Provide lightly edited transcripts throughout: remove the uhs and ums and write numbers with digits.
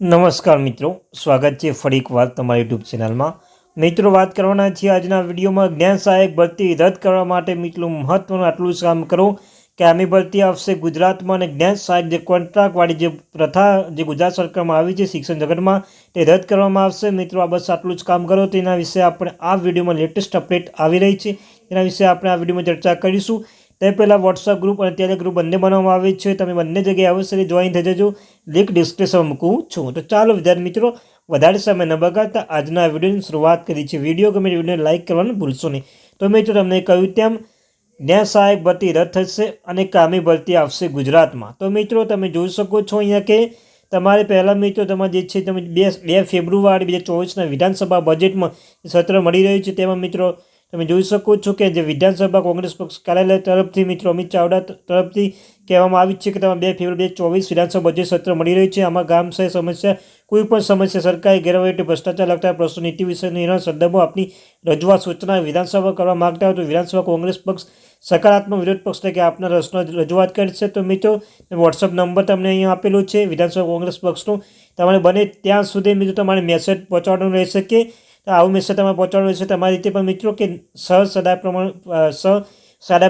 નમસ્કાર મિત્રો, સ્વાગત છે ફરી એકવાર તમારી યુટ્યુબ ચેનલમાં. મિત્રો, વાત કરવાના છીએ આજના વિડીયોમાં જ્ઞાન સહાયક ભરતી રદ કરવા માટે મિત્રો મહત્વનું આટલું જ કામ કરો કે આમી ભરતી આવશે ગુજરાતમાં અને જ્ઞાન સહાયક જે કોન્ટ્રાક્ટવાળી જે પ્રથા જે ગુજરાત સરકારમાં આવી છે શિક્ષણ જગતમાં તે રદ કરવામાં આવશે. મિત્રો, આ બસ આટલું જ કામ કરો. તેના વિશે આપણે આ વિડીયોમાં લેટેસ્ટ અપડેટ આવી રહી છે તેના વિશે આપણે આ વિડીયોમાં ચર્ચા કરીશું. તે પહેલાં વોટ્સઅપ ગ્રુપ અને ટેલિગ્રામ ગ્રુપ બંને બનાવવામાં આવે છે. તમે બંને જગ્યાએ અવશ્ય જોઈન થઈ જજો. લિંક ડિસ્ક્રિપ્શનમાં મૂકું છું. તો ચાલો વિદ્યાર્થી મિત્રો, વધારે સમય ન બગાડતા આજના વિડીયોની શરૂઆત કરી છે. વિડીયો ગમે વિડીયોને લાઇક કરવાનું ભૂલશો નહીં. તો મિત્રો, તમને કહ્યું તેમ જ્ઞાન સહાયક ભરતી રદ થશે અને કામી ભરતી આવશે ગુજરાતમાં. તો મિત્રો, તમે જોઈ શકો છો અહીંયા કે તમારે પહેલાં મિત્રો તમારે જે છે તમે 2 ફેબ્રુઆરી 2024ના વિધાનસભા બજેટમાં સત્ર મળી રહ્યું છે. તેમાં મિત્રો તમે જોઈ શકો છો કે જે વિધાનસભા કોંગ્રેસ પક્ષ કાર્યાલય તરફથી મિત્રો અમિત ચાવડા તરફથી કહેવામાં આવ્યું છે કે તમારે 2 ફેબ્રુઆરી 2024 વિધાનસભા બજેટ સત્ર મળી રહ્યું છે. આમાં ગામ સહિત સમસ્યા કોઈ પણ સમસ્યા સરકારી ગેરવહીવટી ભ્રષ્ટાચાર લગતા પ્રશ્નો નીતિ વિષયના સંદર્ભો આપની રજૂઆત સૂચના વિધાનસભા કરવા માગતા હોય તો વિધાનસભા કોંગ્રેસ પક્ષ સકારાત્મક વિરોધ પક્ષ તરીકે આપના રજૂઆત કરશે. તો મિત્રો, વોટ્સઅપ નંબર તમને અહીંયા આપેલો છે વિધાનસભા કોંગ્રેસ પક્ષનો. તમારે બને ત્યાં સુધી મિત્રો તમારે મેસેજ પહોંચાડવાનું રહેશે કે આવું મેસેજ તમારે પહોંચાડવાનું રહેશે તમારી રીતે પણ મિત્રો કે સાડા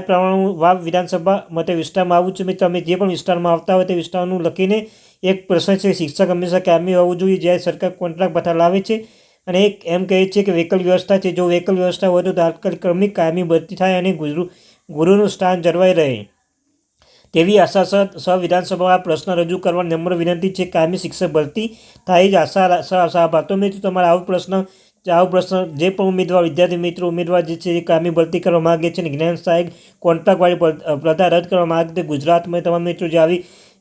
પ્રમાણ વાવ વિધાનસભા મતે વિસ્તારમાં આવું છે. મિત્રો, અમે જે પણ વિસ્તારમાં આવતા હોય તે વિસ્તારનું લખીને એક પ્રશ્ન છે શિક્ષક હંમેશા કાયમી હોવું જોઈએ જ્યારે સરકાર કોન્ટ્રાક્ટ ભથ્થા લાવે છે અને એક એમ કહે છે કે વૈકલ્પિક વ્યવસ્થા છે. જો વૈકલ્પિક વ્યવસ્થા હોય તો તાત્કાલિક ક્રમિક કાયમી ભરતી થાય અને ગુરુનું સ્થાન જળવાઈ રહે તેવી આશા સહ વિધાનસભામાં પ્રશ્ન રજૂ કરવાની નમ્ર વિનંતી છે. કાયમી શિક્ષક ભરતી થાય જ આશા તો મિત્રો, તમારે આવો પ્રશ્ન જે પણ ઉમેદવાર વિદ્યાર્થી મિત્રો ઉમેદવાર જે છે એ કાયમી ભરતી કરવા માગે છે અને જ્ઞાન સહાયક કોન્ટ્રાક્ટવાળી પ્રથા રદ કરવા માગે છે ગુજરાતમાં તમામ મિત્રો જે આવી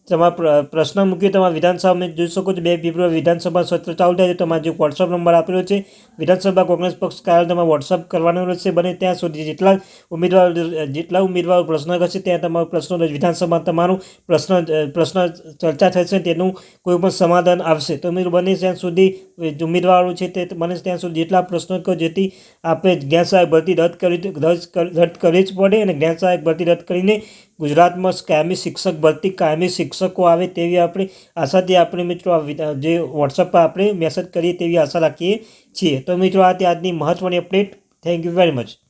તમારા પ્રશ્ન મૂક્યો તમારા વિધાનસભામાં જોઈ શકો છો. 2 ફેબ્રુઆરી વિધાનસભા સત્ર ચાલુ થાય છે. તમારો જે વોટ્સઅપ નંબર આપેલો છે વિધાનસભા કોંગ્રેસ પક્ષ કાર્યાલય તમારે વોટ્સઅપ કરવાનો રહેશે. બને ત્યાં સુધી જેટલા ઉમેદવારો પ્રશ્ન કરશે ત્યાં તમારો પ્રશ્ન વિધાનસભામાં તમારું પ્રશ્ન ચર્ચા થશે તેનું કોઈ પણ સમાધાન આવશે. તો મિત્રો, બને ત્યાં સુધી ઉમેદવારો છે તે બને ત્યાં સુધી જેટલા પ્રશ્નો કરો જેથી આપણે જ્ઞાન સહાયક ભરતી રદ કરવી જ પડે અને જ્ઞાન સહાયક ભરતી રદ કરીને ગુજરાતમાં કાયમી શિક્ષક ભરતી કાયમી શિક્ષકો આવે તેવી આપણે આશાથી આપણે મિત્રો જે વોટ્સઅપ પર આપણે મેસેજ કરીએ તેવી આશા રાખીએ છીએ. તો મિત્રો, આજની મહત્ત્વની update. Thank you very much.